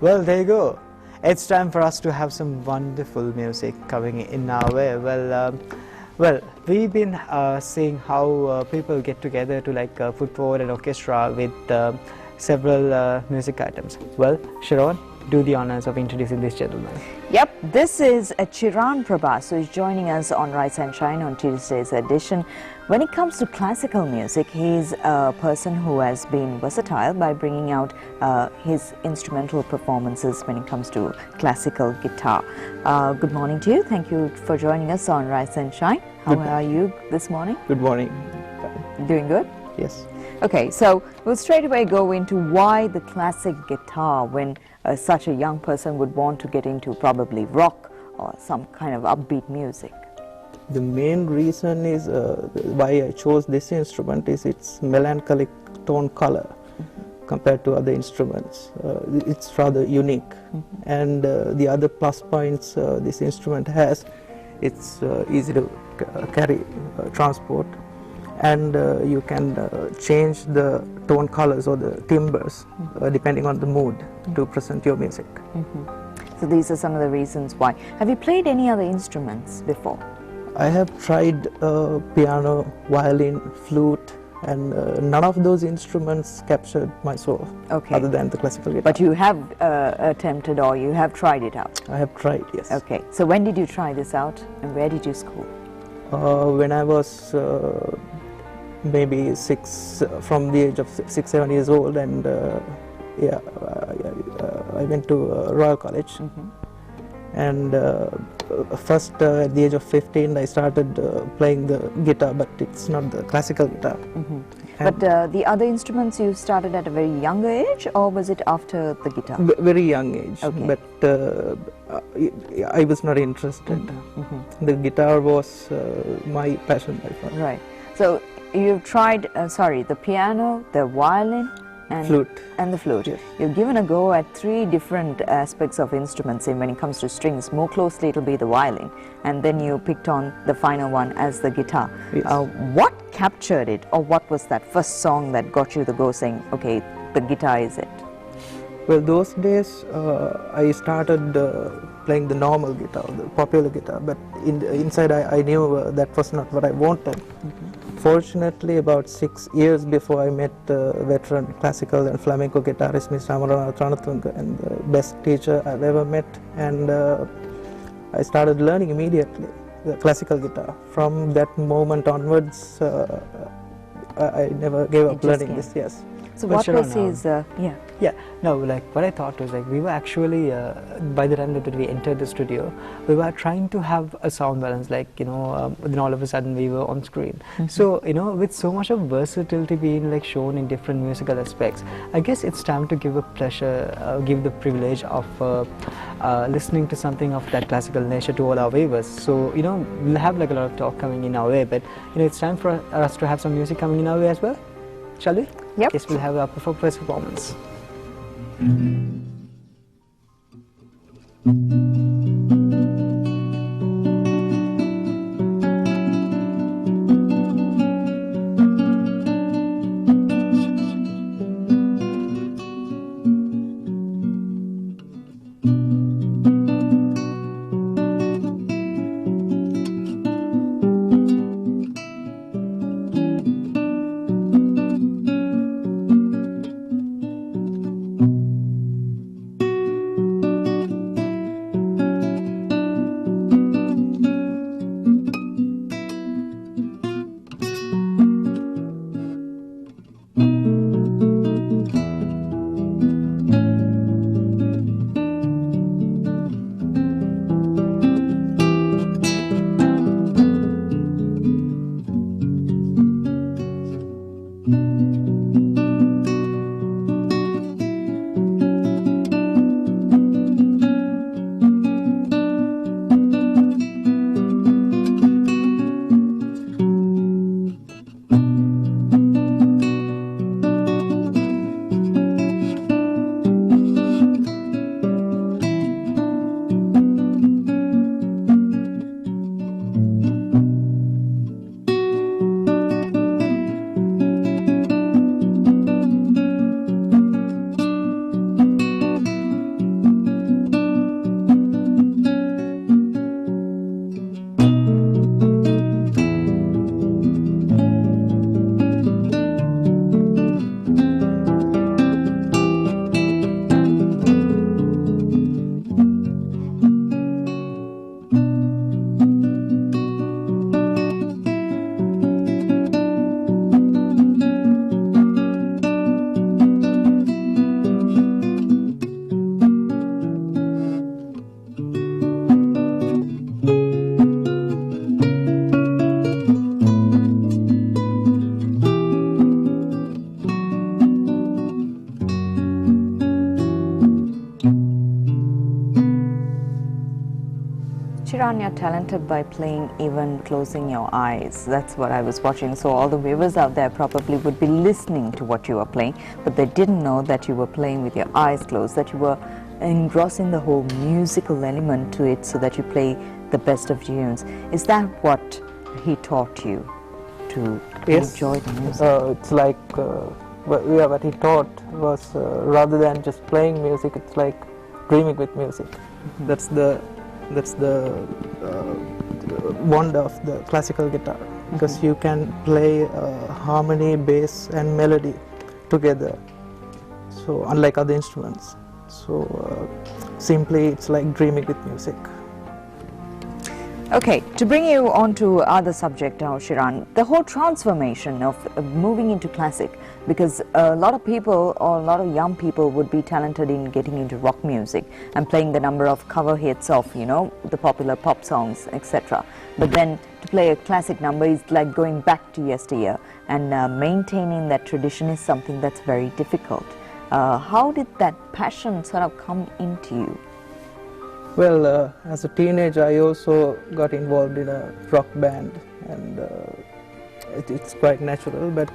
Well, there you go. It's time for us to have some wonderful music coming in our way. Well, we've been seeing how people get together to put forward an orchestra with several music items. Well, Chiran, do the honors of introducing this gentleman. Yep, this is Chiran Prabash, who is joining us on Rise and Shine on Tuesday's edition. When it comes to classical music, he's a person who has been versatile by bringing out his instrumental performances when it comes to classical guitar. Good morning to you. Thank you for joining us on Rise and Shine. How are you this morning? Good morning. Doing good? Yes. Okay, so we'll straight away go into why the classic guitar when such a young person would want to get into probably rock or some kind of upbeat music. The main reason is why I chose this instrument is its melancholic tone color compared to other instruments. It's rather unique. And the other plus points this instrument has, it's easy to carry, transport, and you can change the tone colors or the timbres depending on the mood to present your music. So these are some of the reasons why. Have you played any other instruments before? I have tried piano, violin, flute, and none of those instruments captured my soul, other than the classical guitar. But you have attempted or you have tried it out? I have tried, yes. Okay, so when did you try this out and where did you school? When I was maybe from the age of 6-7 years old, and I went to Royal College. And first at the age of 15 I started playing the guitar, but it's not the classical guitar. But the other instruments you started at a very younger age, or was it after the guitar? Very young age, but I was not interested. The guitar was my passion by far. Right. So you've tried, the piano, the violin, and flute. And the flute. Yes. You've given a go at 3 different aspects of instruments. And when it comes to strings, more closely it'll be the violin, and then you picked on the final one as the guitar. Yes. What captured it, or what was that first song that got you the go saying, okay, the guitar is it? Well, those days I started playing the normal guitar, the popular guitar, but inside I knew that was not what I wanted. Fortunately, about 6 years before, I met veteran classical and flamenco guitarist Mr. Amaranath, and the best teacher I've ever met, and I started learning immediately the classical guitar. From that moment onwards, I never gave up learning this. Yes. So what was his, what I thought was we were actually, by the time that we entered the studio, we were trying to have a sound balance, then all of a sudden we were on screen. So, with so much of versatility being shown in different musical aspects, I guess it's time to give a pleasure, give the privilege of listening to something of that classical nature to all our viewers. So, we'll have a lot of talk coming in our way, but, it's time for us to have some music coming in our way as well. Shall we? Yep. Yes, we'll have a first performance. Chiran, you're talented by playing even closing your eyes. That's what I was watching. So all the viewers out there probably would be listening to what you were playing, but they didn't know that you were playing with your eyes closed, that you were engrossing the whole musical element to it so that you play the best of tunes. Is that what he taught you to enjoy the music? It's like what he taught was rather than just playing music, it's like dreaming with music. That's the wonder of the classical guitar, because you can play harmony, bass and melody together, so unlike other instruments. So simply it's like dreaming with music. Okay, to bring you on to other subject now, Chiran, the whole transformation of moving into classic, because a lot of people or a lot of young people would be talented in getting into rock music and playing the number of cover hits of, you know, the popular pop songs, etc. But then to play a classic number is like going back to yesteryear, and maintaining that tradition is something that's very difficult. How did that passion sort of come into you? Well, as a teenager, I also got involved in a rock band, and it's quite natural. But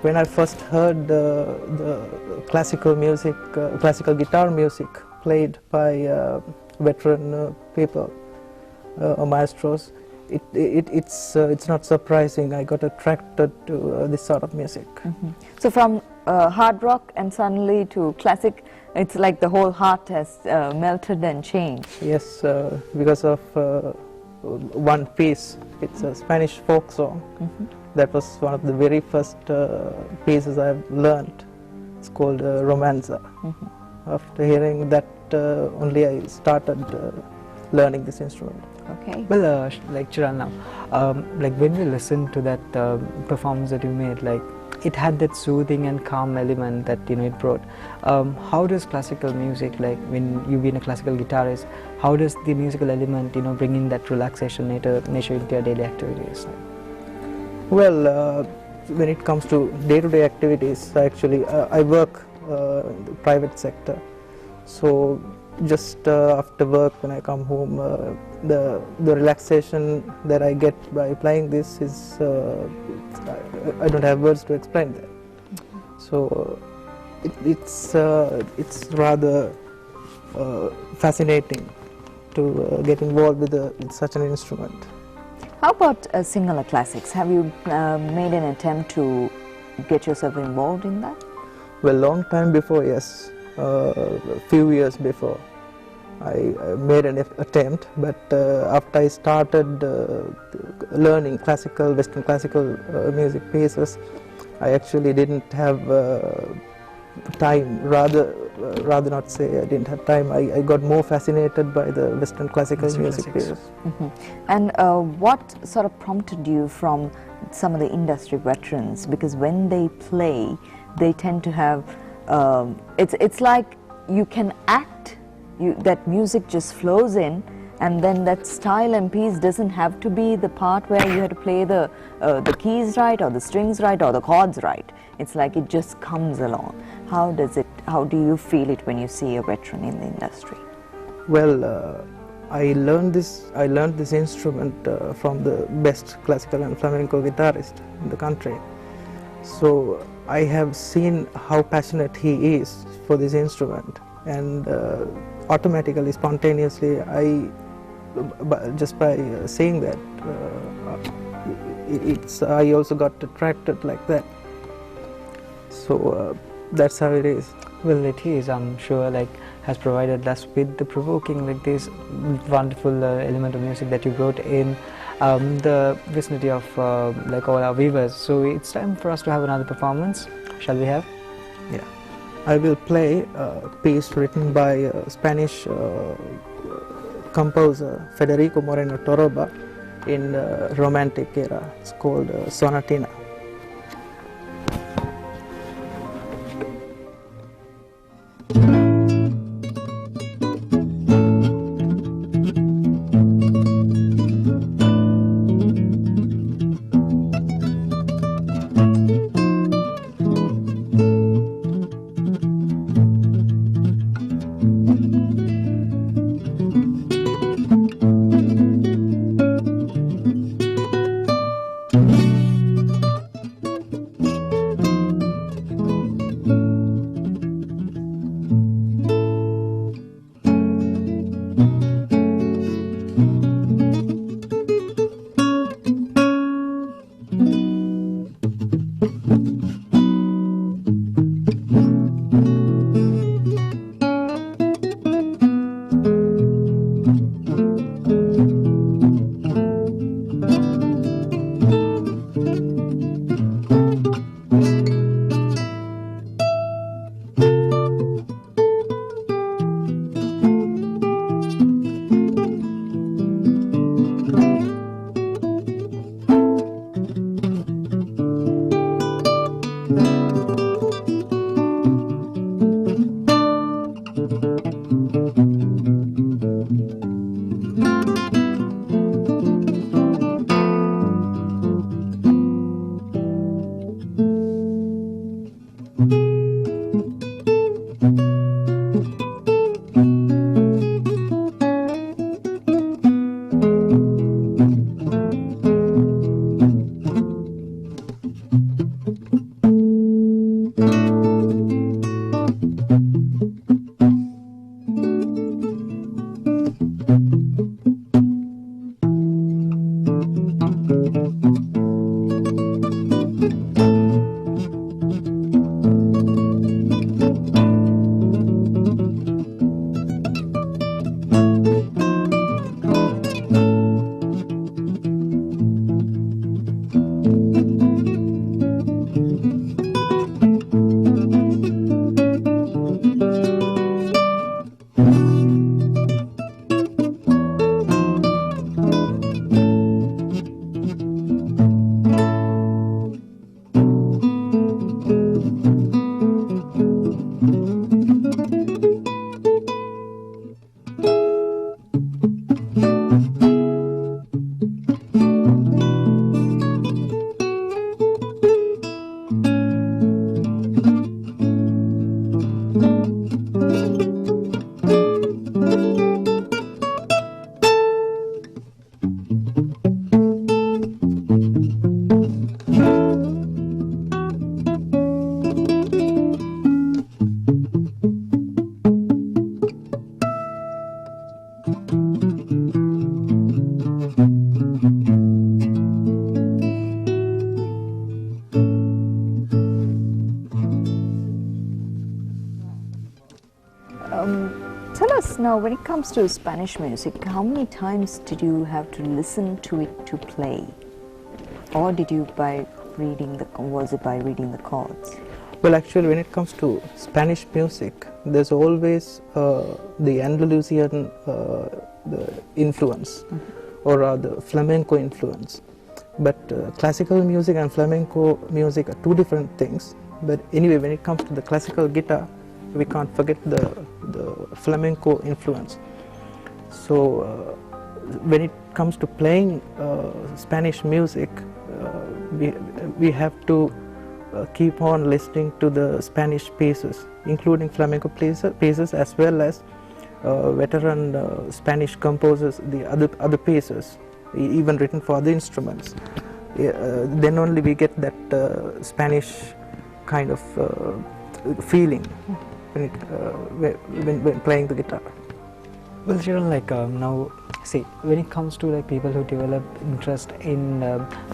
when I first heard the classical music, classical guitar music played by veteran people, maestros, it's not surprising. I got attracted to this sort of music. So from hard rock and suddenly to classic, it's like the whole heart has melted and changed. Yes, because of one piece. It's a Spanish folk song. That was one of the very first pieces I've learned. It's called Romanza. After hearing that, only I started learning this instrument. Okay. Well, like Chiran now, like when we listened to that performance that you made, like it had that soothing and calm element that, you know, it brought. How does classical music, like when you've been a classical guitarist, how does the musical element, you know, bring in that relaxation nature into your daily activities? Well, when it comes to day-to-day activities, actually, I work in the private sector. So just after work, when I come home, the relaxation that I get by playing this is, I don't have words to explain that. So it's rather fascinating to get involved with such an instrument. How about Sinhala classics? Have you made an attempt to get yourself involved in that? Well, long time before, yes. A few years before, I made an attempt, but after I started learning Western classical music pieces, I actually didn't have time. Rather not say I didn't have time. I got more fascinated by the Western classical music pieces. And what sort of prompted you from some of the industry veterans? Because when they play, they tend to have it's like you can act, that music just flows in, and then that style and piece doesn't have to be the part where you have to play the keys right, or the strings right, or the chords right. It's like it just comes along. How do you feel it when you see a veteran in the industry? Well, I learned this instrument from the best classical and flamenco guitarist in the country. So I have seen how passionate he is for this instrument, and automatically, spontaneously, just by seeing that, I also got attracted like that. So that's how it is. Well, it is, I'm sure, like has provided us with the provoking, like this wonderful element of music that you brought in the vicinity of like all our viewers. So it's time for us to have another performance. Shall we have? Yeah. I will play a piece written by Spanish composer Federico Moreno Toroba in Romantic era. It's called Sonatina. us now, when it comes to Spanish music, how many times did you have to listen to it to play? Or did you was it by reading the chords? Well, actually, when it comes to Spanish music, there's always the Andalusian the influence, or rather flamenco influence. But classical music and flamenco music are two different things. But anyway, when it comes to the classical guitar, we can't forget the flamenco influence. So when it comes to playing Spanish music, we have to keep on listening to the Spanish pieces, including flamenco pieces, as well as veteran Spanish composers, the other pieces, even written for other instruments. Then only we get that Spanish kind of feeling when playing the guitar. Well, Chiran, like now, see, when it comes to like people who develop interest in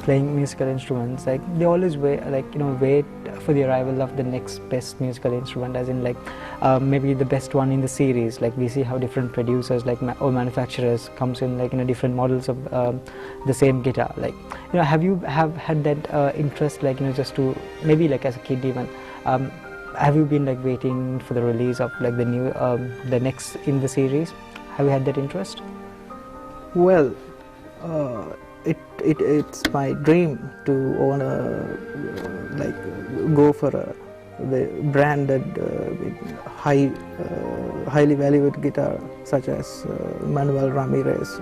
playing musical instruments, like they always wait for the arrival of the next best musical instrument, as in like maybe the best one in the series. Like we see how different producers or manufacturers comes in like different models of the same guitar. Like have you had that interest, like just to maybe like as a kid even? Have you been like waiting for the release of like the new the next in the series? Have you had that interest? Well, it's my dream to own go for a branded highly valued guitar such as Manuel Ramirez.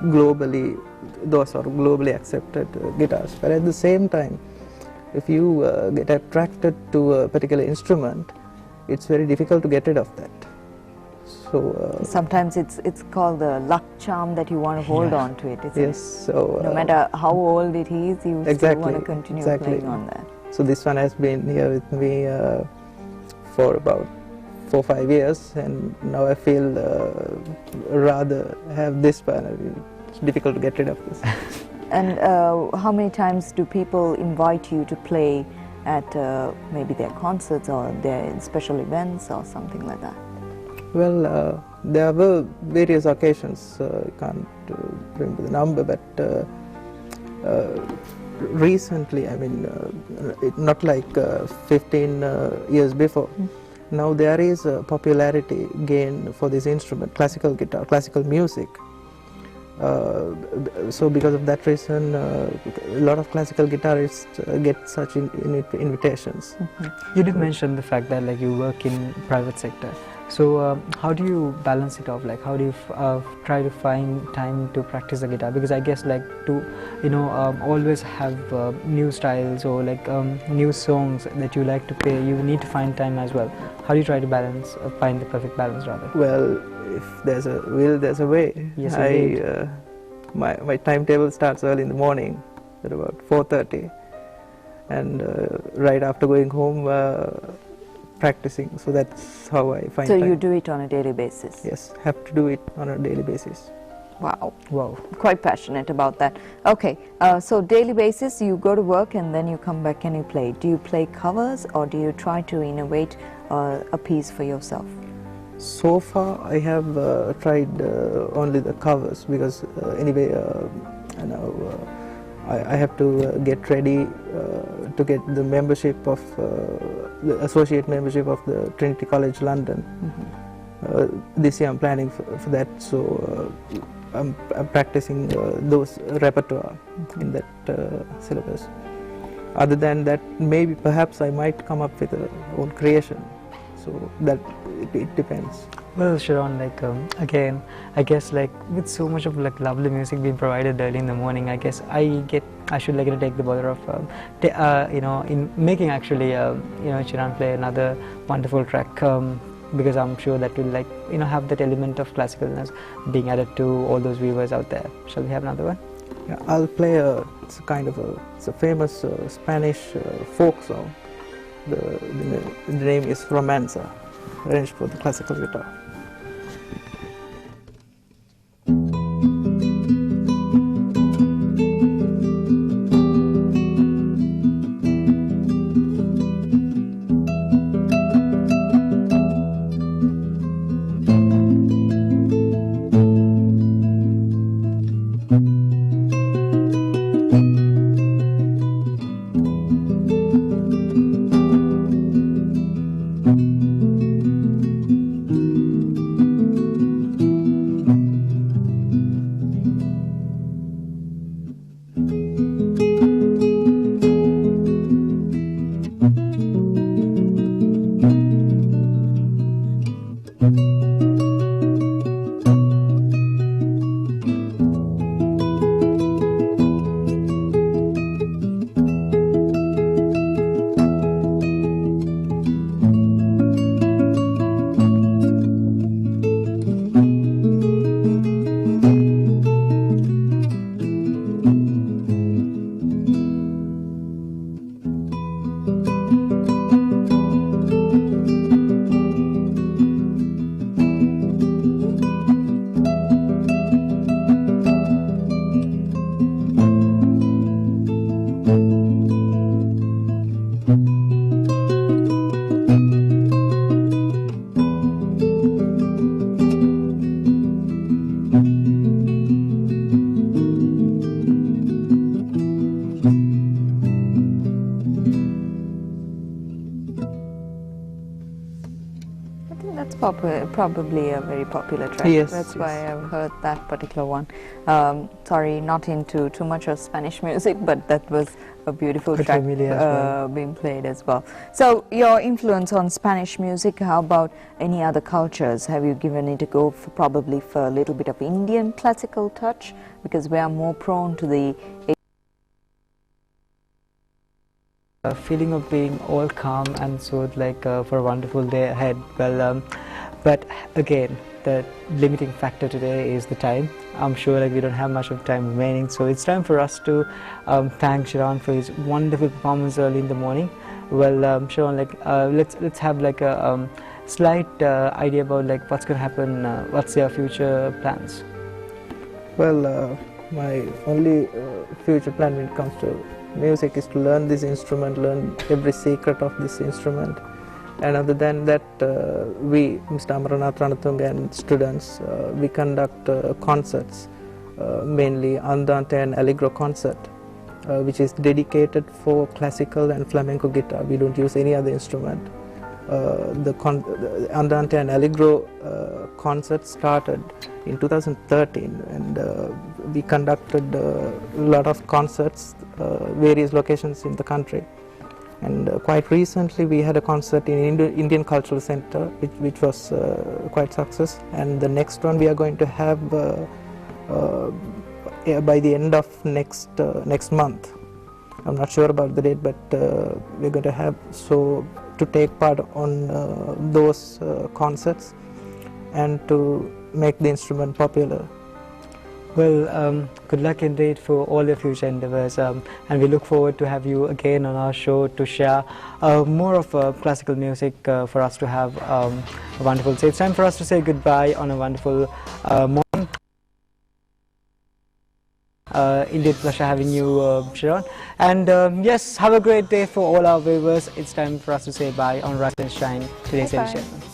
Globally, those are globally accepted guitars. But at the same time, if you get attracted to a particular instrument, it's very difficult to get rid of that. So sometimes it's called the luck charm that you want to hold on to it, isn't it? So no matter how old it is, you still want to continue playing on that. So this one has been here with me for about 4 or 5 years, and now I feel rather have this one. I mean, it's difficult to get rid of this. And how many times do people invite you to play at maybe their concerts or their special events or something like that? Well, there were various occasions. I can't remember the number, but recently, I mean, not like 15 years before. Now there is a popularity gain for this instrument, classical guitar, classical music. So because of that reason, a lot of classical guitarists get such invitations. You did mention the fact that like you work in private sector. So how do you balance it off? Like how do you try to find time to practice the guitar? Because I guess like to always have new styles or like new songs that you like to play, you need to find time as well. How do you try to balance, find the perfect balance rather? Well, if there's a will, there's a way. Yes, my timetable starts early in the morning at about 4:30, and right after going home, practicing. So that's how I find time. So you do it on a daily basis? Yes, have to do it on a daily basis. Wow. Wow. Quite passionate about that. Okay, so daily basis, you go to work and then you come back and you play. Do you play covers or do you try to innovate a piece for yourself? So far, I have tried only the covers because anyway, I have to get ready to get the membership of the associate membership of the Trinity College London. This year I'm planning for that, so I'm practicing those repertoire in that syllabus. Other than that, maybe perhaps I might come up with a own creation. So that it depends. Well, Chiran, like again, I guess like with so much of like lovely music being provided early in the morning, I guess I should like take the bother of in making actually Chiran play another wonderful track because I'm sure that will like have that element of classicalness being added to all those viewers out there. Shall we have another one? Yeah, I'll play it's a kind of it's a famous Spanish folk song. The name is Romanza, arranged for the classical guitar. think that's probably a very popular track. Yes, That's yes. why I've heard that particular one. Sorry, not into too much of Spanish music, but that was a beautiful Good track familiar as well. being played as well. So, your influence on Spanish music, how about any other cultures? Have you given it a go probably for a little bit of Indian classical touch? Because we are more prone to the Feeling of being all calm and soothed, like for a wonderful day ahead. Well, but again, the limiting factor today is the time. I'm sure like we don't have much of time remaining, so it's time for us to thank Chiran for his wonderful performance early in the morning. Well, Chiran, like let's have like a slight idea about like what's gonna happen. What's your future plans? Well, my only future plan when it comes to music is to learn this instrument, learn every secret of this instrument. And other than that, we, Mr. Amaranath Ranatunga and students, we conduct concerts, mainly Andante and Allegro concert, which is dedicated for classical and flamenco guitar. We don't use any other instrument. The Andante and Allegro concert started in 2013, and we conducted a lot of concerts, various locations in the country. And quite recently we had a concert in Indian Cultural Center, which was quite success. And the next one we are going to have by the end of next month. I'm not sure about the date, but we're going to have to take part on those concerts and to make the instrument popular. Well, good luck indeed for all your future endeavors, and we look forward to have you again on our show to share more of classical music for us to have a wonderful. So it's time for us to say goodbye on a wonderful morning. Indeed, pleasure having you, Chiran. And yes, have a great day for all our viewers. It's time for us to say bye on Rise and Shine today's Bye-bye. edition.